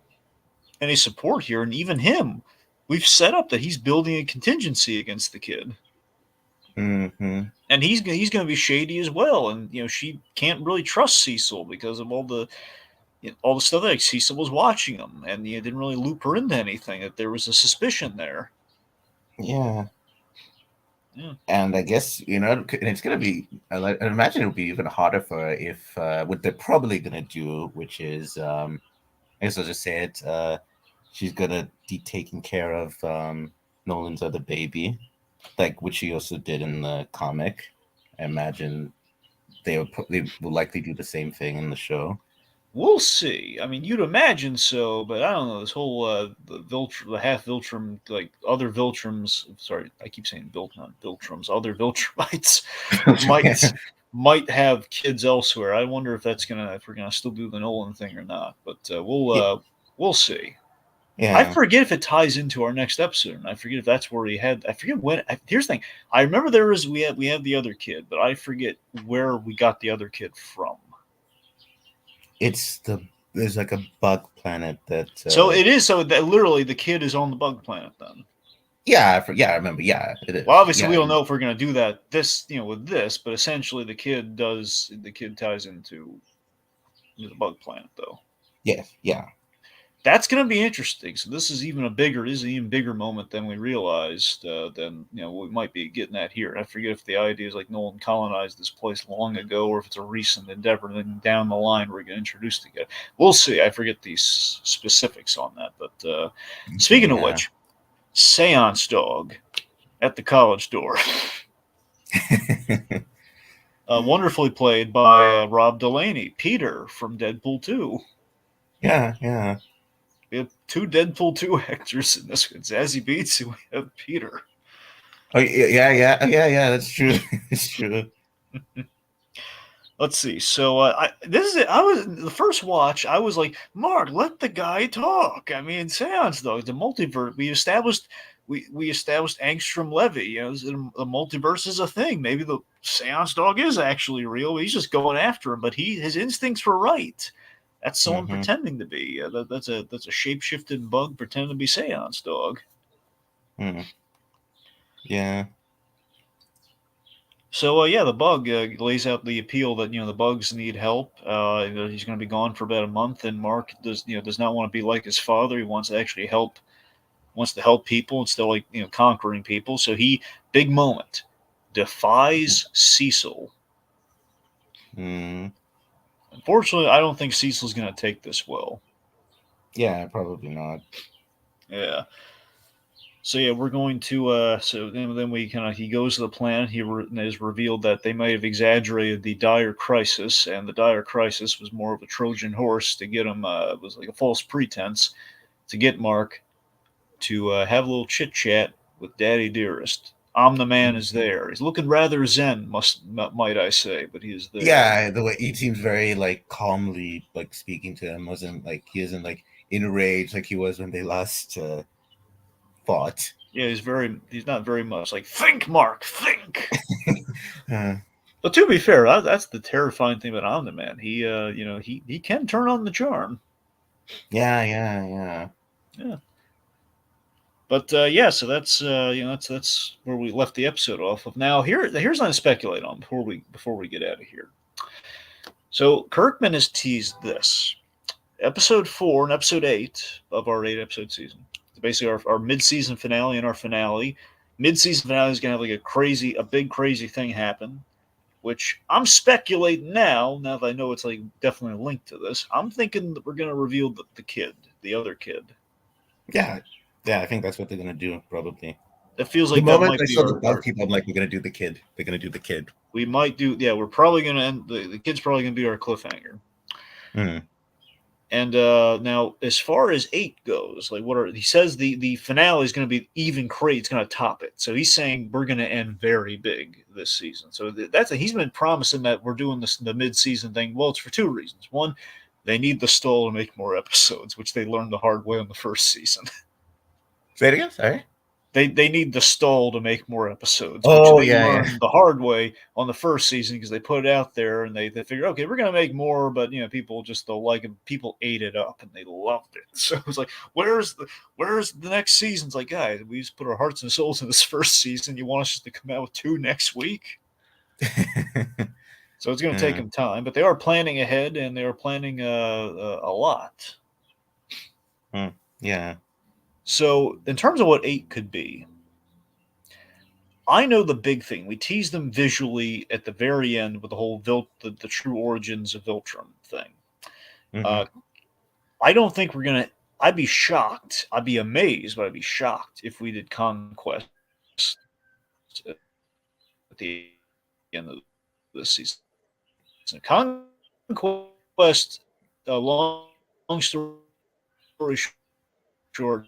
support here, and even him, we've set up that he's building a contingency against the kid. Mm-hmm. And he's going to be shady as well, and she can't really trust Cecil because of all the stuff that like, Cecil was watching him, and didn't really loop her into anything. That there was a suspicion there. Yeah. Yeah. And I guess it's gonna be. I imagine it would be even harder for her if what they're probably gonna do, which is, I guess I'll just say it. She's gonna be taking care of Nolan's other baby, like which she also did in the comic. I imagine they will likely do the same thing in the show. We'll see. I mean, you'd imagine so, but I don't know. This whole the half Viltrum, like other Viltrums. Sorry, I keep saying not Viltrums. Other Viltrumites might have kids elsewhere. I wonder if we're gonna still do the Nolan thing or not. But Yeah, we'll see. I yeah. forget if it ties into our next episode, and I forget if that's where he had. I forget when. Here's the thing: I remember we had the other kid, but I forget where we got the other kid from. There's like a bug planet that So it is so that literally the kid is on the bug planet then. yeah, I remember. Yeah, it Well, is. obviously we Yeah, don't know if we're going to do that with this, but essentially the kid ties into the bug planet though. yes, yeah. that's going to be interesting. So this is an even bigger moment than we realized. Than we might be getting at here. I forget if the idea is like Nolan colonized this place long ago, or if it's a recent endeavor. Then down the line we're going to introduce together. We'll see. I forget these specifics on that. But Okay, speaking of yeah. which, Seance Dog at the college door, wonderfully played by Rob Delaney, Peter from Deadpool 2. Yeah, yeah. We have two Deadpool 2 actors in this one, Zazie Beetz, and we have Peter. Oh, yeah. That's true. It's true. Let's see. So this is it. I was the first watch. I was like, Mark, let the guy talk. I mean, Seance Dog, the multiverse. We established Angstrom Levy. The multiverse is a thing. Maybe the Seance Dog is actually real. He's just going after him, but his instincts were right. That's someone Mm-hmm. pretending to be. That's a shape shifted bug pretending to be Seance Dog. Mm. Yeah. So yeah, the bug lays out the appeal that the bugs need help. He's going to be gone for about a month, and Mark does not want to be like his father. He wants to actually help, wants to help people instead of like conquering people. So he big moment defies Cecil. Mm. Unfortunately, I don't think Cecil's going to take this well. Yeah, probably not. Yeah. So yeah, we're going to. So then we kind of he goes to the planet. Is revealed that they might have exaggerated the dire crisis, and the dire crisis was more of a Trojan horse to get him. It was like a false pretense to get Mark to have a little chit chat with Daddy Dearest. I'm the man is Mhm. there. He's looking rather zen, might I say, but he is there. Yeah, the way he seems very like calmly like speaking to him wasn't like he isn't like in a rage like he was when they last fought. Yeah, he's not very much like think, Mark, think. Uh, But to be fair, that's the terrifying thing about Omni Man. He can turn on the charm. yeah. Yeah. But yeah, so that's where we left the episode off of. Now here's something to speculate on before we get out of here. So Kirkman has teased this episode 4 and episode 8 of our 8 episode season. So basically, our mid season finale and our finale. Mid season finale is gonna have like a big crazy thing happen. Which I'm speculating now. Now that I know it's like definitely linked to this, I'm thinking that we're gonna reveal the other kid. yeah, yeah. I think that's what they're gonna do probably. It feels The like that moment might I be saw the bug our people, I'm like, we're gonna do the kid. They're gonna do the kid. we might do. Yeah, we're probably gonna end the kid's probably gonna be our cliffhanger. Mm. And now, as far as 8 goes, like he says the finale is going to be even crazy. It's going to top it. So he's saying we're going to end very big this season. So he's been promising that we're doing the mid season thing. Well, it's for 2 reasons. One, they need the stall to make more episodes, which they learned the hard way on the first season. Say it again. Sorry. They need the stall to make more episodes, which Oh they yeah. learned the hard way on the first season because they put it out there and they figured, okay, we're gonna make more, but people just don't like it. People ate it up and they loved it. So it's like, where's the next season? It's like, guys, we just put our hearts and souls in this first season. You want us just to come out with 2 next week? So it's going to take Yeah. them time, but they are planning ahead and they are planning a lot. Mm. Yeah. So in terms of what 8 could be, I know the big thing. We teased them visually at the very end with the whole the true origins of Viltrum thing. Hmm. Uh, I don't think we're gonna. I'd be shocked. I'd be amazed, but I'd be shocked if we did Conquest at the end of this season. Conquest. Long story short,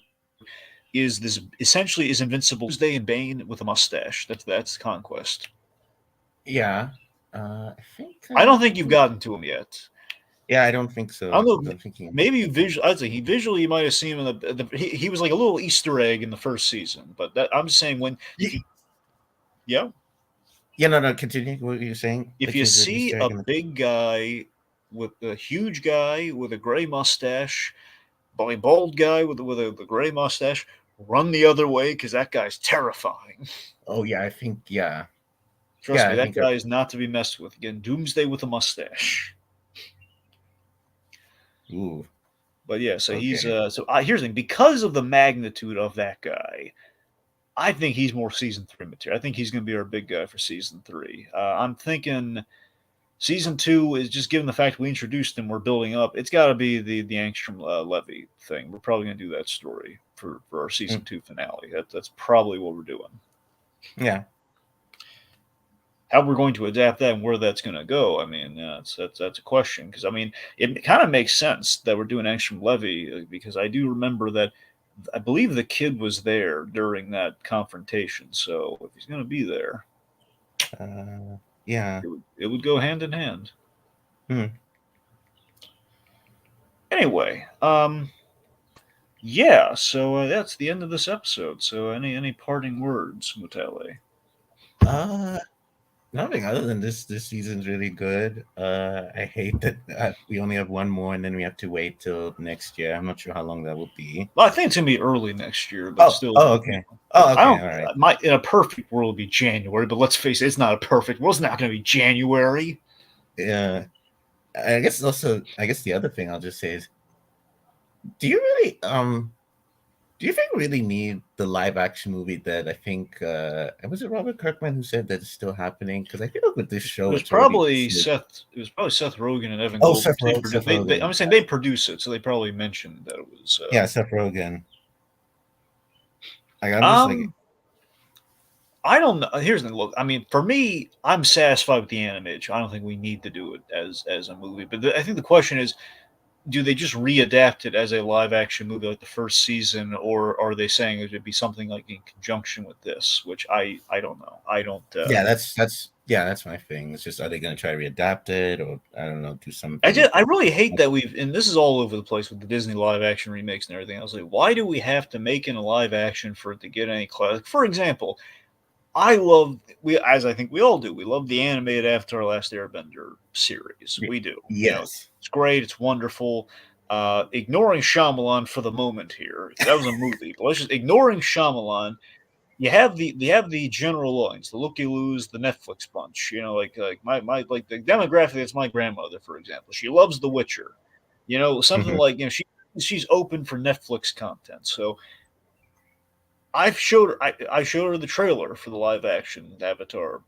is this essentially is Invincible Tuesday and Bane with a mustache. That's Conquest. Yeah. I think I don't I think think you've he. gotten to him yet. Yeah, I don't think I so. don't I know. don't think he. Maybe I'd say he visually you might have seen him in he was like a little Easter egg in the first season. But I'm just saying when Yeah, yeah, yeah, no. Continue. What you're saying? if Like you he's an see Easter a egg in the. big guy with a huge guy with a gray mustache, bald guy with a gray mustache, run the other way because that guy's terrifying. Oh yeah, I think yeah, Trust yeah. me, I that think guy is not to be messed with. Again, Doomsday with a mustache. ooh. But yeah, so he's Okay. here's the thing: because of the magnitude of that guy, I think he's more season three material. I think he's going to be our big guy for season three. I'm thinking season two is just given the fact we introduced him, we're building up. It's got to be the Angstrom Levy thing. We're probably going to do that story for our season Mm, two finale. That's probably what we're doing. yeah. How we're going to adapt that and where that's going to go, I mean, that's a question because I mean, it kind of makes sense that we're doing Angstrom Levy because I do remember that I believe the kid was there during that confrontation. So if he's going to be there, Yeah. it would go hand in hand. Hmm. Anyway, yeah. So that's the end of this episode. So any parting words, Mutale? Uh, Nothing other than this season's really good. I hate that we only have one more, and then we have to wait till next year. I'm not sure how long that will be. Well, I think it's gonna be early next year, but Oh, still, oh, okay. Oh, I okay. don't. All right. Might in a perfect world be January, but let's face it, it's not a perfect world. It's not gonna be January. Yeah. I guess also, I guess the other thing I'll just say is, do you really do you think we really need the live action movie that I think was it Robert Kirkman who said that it's still happening? Because I feel like with this It show, was it's already probably Seth. It was probably Seth Rogen and Evan oh Goldberg. They Seth produced. Rogen. I'm saying they produce it, so they probably mentioned that it was. Yeah, Seth Rogen. Like I'm just like Um, I don't know. Here's the look. I mean, for me, I'm satisfied with the animated show. I don't think we need to do it as a movie. But I think the question is, do they just readapt it as a live action movie like the first season, or are they saying it would be something like in conjunction with this? Which I don't know. I don't. yeah, that's my thing. It's just are they going to try to readapt it or I don't know do I something? just I really hate that we've and this is all over the place with the Disney live action remakes and everything. I was like, why do we have to make it a live action for it to get any class? For example, I love we as I think we all do. We love the animated Avatar: Last Airbender series. We do. You know, Yes. it's great. It's wonderful. Ignoring Shyamalan for the moment here, that was a movie. But let's just ignoring Shyamalan. You have the general lines, the looky loos, the Netflix bunch. You know, like my like the demographic that's my grandmother, for example. She loves The Witcher. You know, something Hmm. like she's open for Netflix content. So I showed her the trailer for the live action Avatar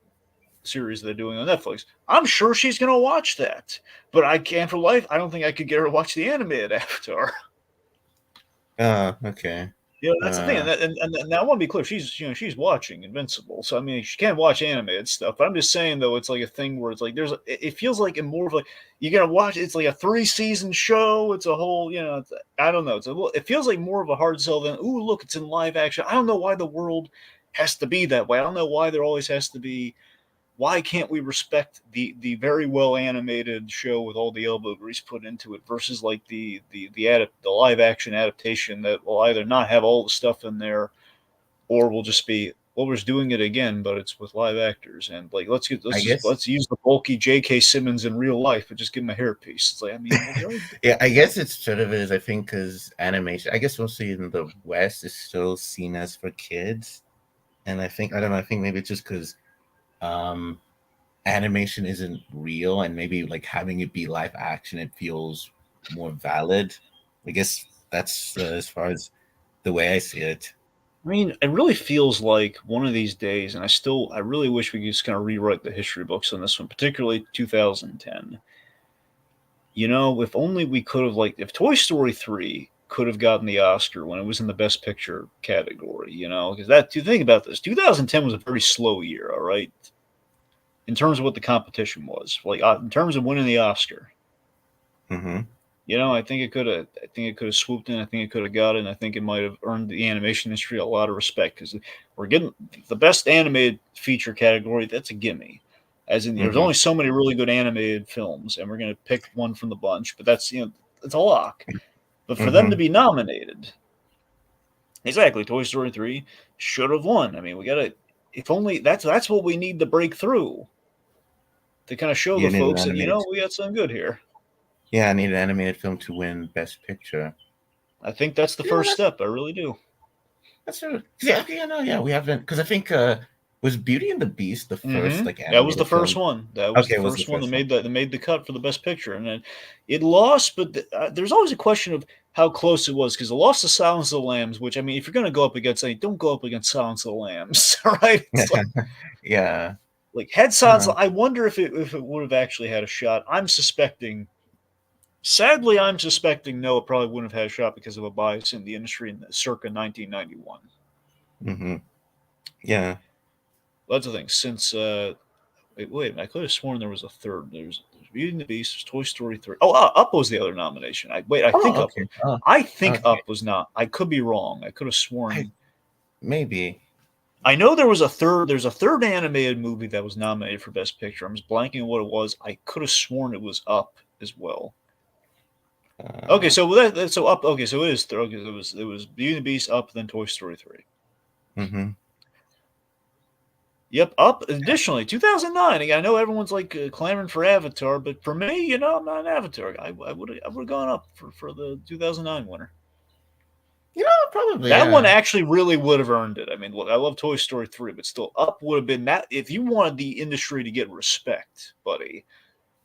series they're doing on Netflix. I'm sure she's gonna watch that, but I can't for life. I don't think I could get her to watch the animated Avatar. Okay. You know, that's the thing, and, Uh, and I want to be clear. She's watching Invincible, so I mean she can't watch animated stuff. But I'm just saying though, it's like a thing where it's like it feels like more of like you're gonna watch. It's like a 3 season show. It's a whole I don't know. It feels like more of a hard sell than ooh look it's in live action. I don't know why the world has to be that way. I don't know why there always has to be why can't we respect the very well animated show with all the elbow grease put into it versus like the live action adaptation that will either not have all the stuff in there or will just be well we're just doing it again but it's with live actors and like I guess let's use the bulky J.K. Simmons in real life and just give him a hairpiece. It's like I mean well we already did. yeah, I guess it's sort of is I think because animation I guess mostly in the West is still seen as for kids. And I don't know, I think maybe it's just because um animation isn't real and maybe like having it be live action it feels more valid. I guess that's as far as the way I see it. I mean, it really feels like one of these days, and I really wish we could just kind of rewrite the history books on this one, particularly 2010. You know, if only we could have like if Toy Story 3 could have gotten the Oscar when it was in the Best Picture category, you know, because that to think about this, 2010 was a very slow year, all right, in terms of what the competition was, like in terms of winning the Oscar. Mm-hmm. You know, I think it could have swooped in. I think it could have got it. And I think it might have earned the animation industry a lot of respect because we're getting the best animated feature category. That's a gimme. As in, there's Mm-hmm. only so many really good animated films, and we're going to pick one from the bunch. But that's it's a lock. But for them to Mm-hmm. be nominated, exactly, Toy Story 3 should have won. I mean, we got to. If only that's what we need to break through to kind of show the You need an folks that animated we got something good here. yeah, I need an animated film to win Best Picture. I think that's the Yeah, first step. I really do. that's yeah, okay, yeah, no, yeah, we haven't because I think Was Beauty and the Beast the first like That was the animated first film? one. That was Okay, the it was the first one first one. that made the cut for the best picture, and then it lost. But there's always a question of how close it was because it lost to Silence of the Lambs. Which I mean, if you're going to go up against anything, don't go up against Silence of the Lambs, right? It's Yeah. like Head Silence. Uh, I wonder if it would have actually had a shot. I'm suspecting. Sadly, I'm suspecting no, it probably wouldn't have had a shot because of a bias in the industry in the circa 1991. hmm Yeah. That's the thing. Since wait, I could have sworn there was a third. There's Beauty and the Beast. There's Toy Story 3. Oh, Up was the other nomination. I think Oh, Up. okay. Oh, I think okay. Up was not. I could be wrong. I could have I, sworn. maybe. I know there was a third. There's a third animated movie that was nominated for Best Picture. I'm just blanking on what it was. I could have sworn it was Up as well. Okay, Uh, so so Up. Okay, so it is. Okay, it was Beauty and the Beast, Up, then Toy Story 3. hmm Yep, Up. Additionally, 2009. Again, I know everyone's like clamoring for Avatar, but for me, I'm not an Avatar guy. I would have gone Up for the 2009 winner. probably, That one yeah. actually really would have earned it. I mean, look, I love Toy Story 3, but still, Up would have been that. If you wanted the industry to get respect, buddy,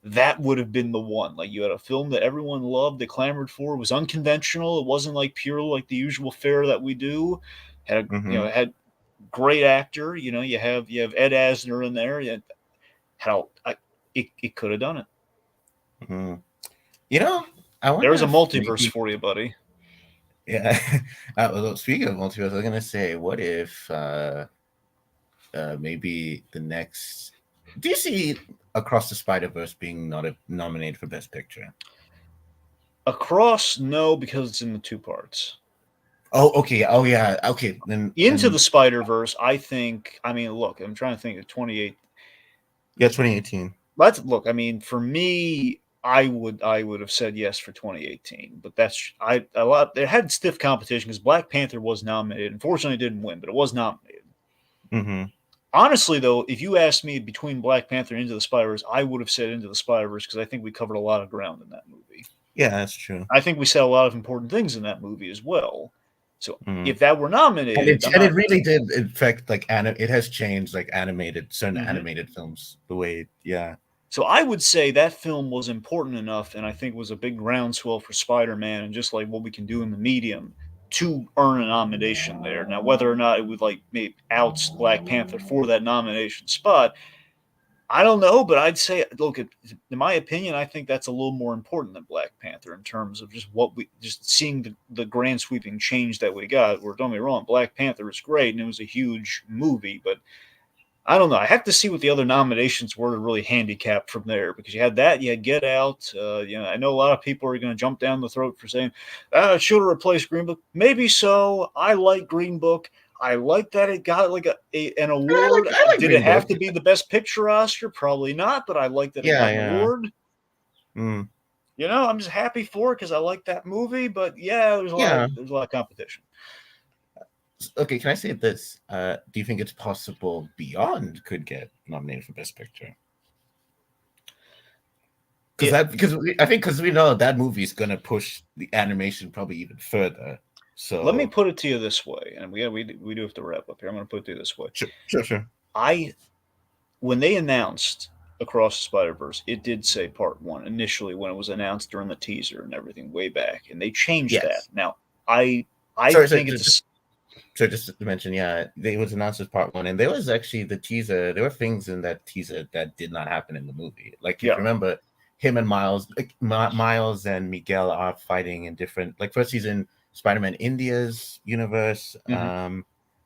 that would have been the one. Like you had a film that everyone loved, that clamored for. It was unconventional. It wasn't like pure like the usual fare that we do. Had hmm it had great actor. You have Ed Asner in there. How it could have done it. hmm You know, I wonder There's a if multiverse maybe, for you, buddy. yeah. Well, speaking of multiverse, I was gonna say, what if maybe the next. Do you see Across the Spider Verse being not nominated for Best Picture? Across, no, because it's in the two parts. Oh, okay. Oh, yeah. Okay. Into the Then Spider Verse, I think. I mean, look, I'm trying to think of 28. yeah, 2018. Let's look. I mean, for me, I would have said yes for 2018, but that's I a lot. It had stiff competition because Black Panther was nominated. Unfortunately, it didn't win, but it was nominated. hmm Honestly, though, if you asked me between Black Panther and Into the Spider Verse, I would have said Into the Spider Verse because I think we covered a lot of ground in that movie. Yeah, that's true. I think we said a lot of important things in that movie as well. So Mm. if that were And nominated, it I'm and it not. really did affect like it has changed like animated certain Mhm. animated films the way yeah. So I would say that film was important enough, and I think was a big groundswell for Spider-Man, and just like what we can do in the medium to earn a nomination there. Now, whether or not it would like maybe outs Black Panther for that nomination spot, I don't know, but I'd say, look, in my opinion, I think that's a little more important than Black Panther in terms of just what we just seeing the grand sweeping change that we got. Where don't get me wrong, Black Panther is great and it was a huge movie, but I don't know. I have to see what the other nominations were to really handicap from there because you had that, you had Get Out. I know a lot of people are going to jump down the throat for saying it should have replaced Green Book. Maybe so. I like Green Book. I like that it got like an award. I like Did it Green have Book. to be the Best Picture Oscar? Probably not. But I like that it Yeah, got an yeah. award. Mm. I'm just happy for it because I like that movie. But yeah, Yeah. there's a lot of competition. Okay, can I say this? Do you think it's possible Beyond could get nominated for Best Picture? It, I think because we know that movie is gonna push the animation probably even further. Let me So put it to you this way, and we do have to wrap up here. I'm going to put it to you this way. sure. I When they announced Across the Spider Verse, it did say Part One initially when it was announced during the teaser and everything way back, and they changed that. Yes. Now, I Sorry, think it's just to mention, yeah, it was announced as part one, and there was actually the teaser. There were things in that teaser that did not happen in the movie. Like if yeah. you remember, him and Miles, Miles and Miguel are fighting in different. Like first he's in Spider-Man India's universe. Mm-hmm.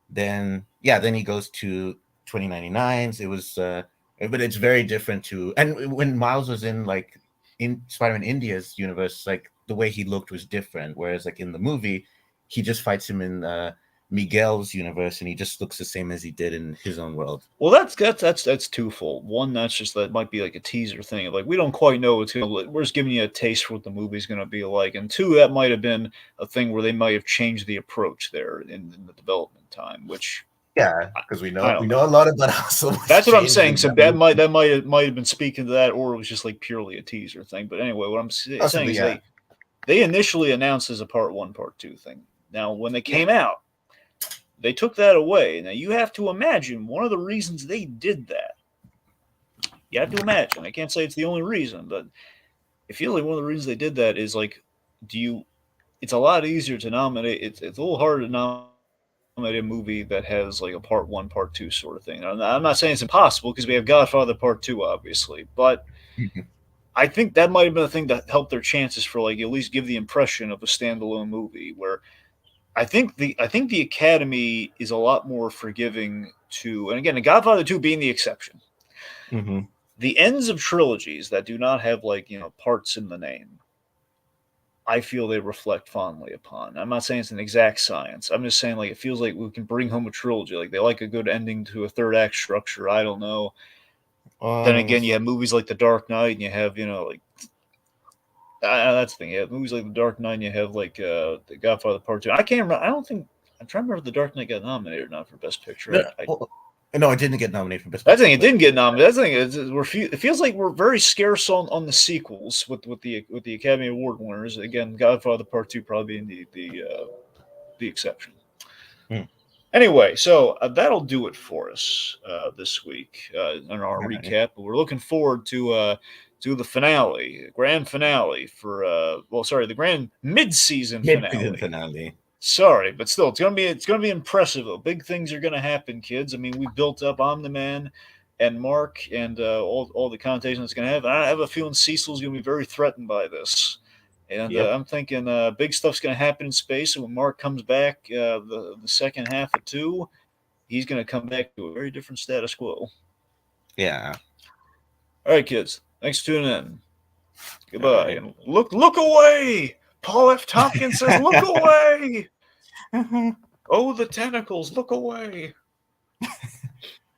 Then he goes to 2099's. It was, but it's very different to. And when Miles was in like in Spider-Man India's universe, like the way he looked was different. Whereas like in the movie, he just fights him in. Miguel's universe, and he just looks the same as he did in his own world. Well, that's twofold. One, that's just that might be like a teaser thing. Like we don't quite know what's going to. We're just giving you a taste for what the movie's going to be like. And two, that might have been a thing where they might have changed the approach there in the development time, which Yeah, because I we don't know know. a lot about how so much That's what I'm changed saying. in So that movie. that might have been speaking to that, or it was just like purely a teaser thing. But anyway, what I'm saying Possibly, is yeah. they initially announced as a part one, part two thing. Now, when they Yeah. came out, They took that away. Now you have to imagine one of the reasons they did that. You have to imagine. I can't say it's the only reason, but it feels like one of the reasons they did that is like, do you? It's a lot easier to nominate. It's a little harder to nominate a movie that has like a part one, part two sort of thing. I'm not saying it's impossible because we have Godfather Part Two, obviously, but I think that might have been the thing that helped their chances for like at least give the impression of a standalone movie. Where I think the Academy is a lot more forgiving to, and again, the Godfather Two being the exception. Mm-hmm. The ends of trilogies that do not have like parts in the name, I feel they reflect fondly upon. I'm not saying it's an exact science. I'm just saying like it feels like we can bring home a trilogy. Like they like a good ending to a third act structure. I don't know. Then again, you have movies like The Dark Knight, and you have like that's the thing. You have movies like The Dark Knight, and you have like The Godfather Part Two. I can't remember. I don't think I'm trying to remember if The Dark Knight got nominated or not for Best Picture. No, it didn't get nominated for Best I Picture. think it didn't get nominated. I think it feels like we're very scarce on the sequels with the Academy Award winners. Again, Godfather Part Two probably being the exception. Anyway, so that'll do it for us this week in our recap. We're looking forward to the finale, grand finale for the grand mid-season finale. Sorry, but still, it's gonna be impressive. Though. Big things are gonna happen, kids. I mean, we built up Omni-Man and Mark and all the connotations it's gonna have. I have a feeling Cecil's gonna be very threatened by this. And I'm thinking big stuff's going to happen in space. And when Mark comes back, the second half of 2, he's going to come back to a very different status quo. Yeah. All right, kids. Thanks for tuning in. Goodbye. Right. And look away. Paul F. Tompkins says, look away. Oh, the tentacles. Look away.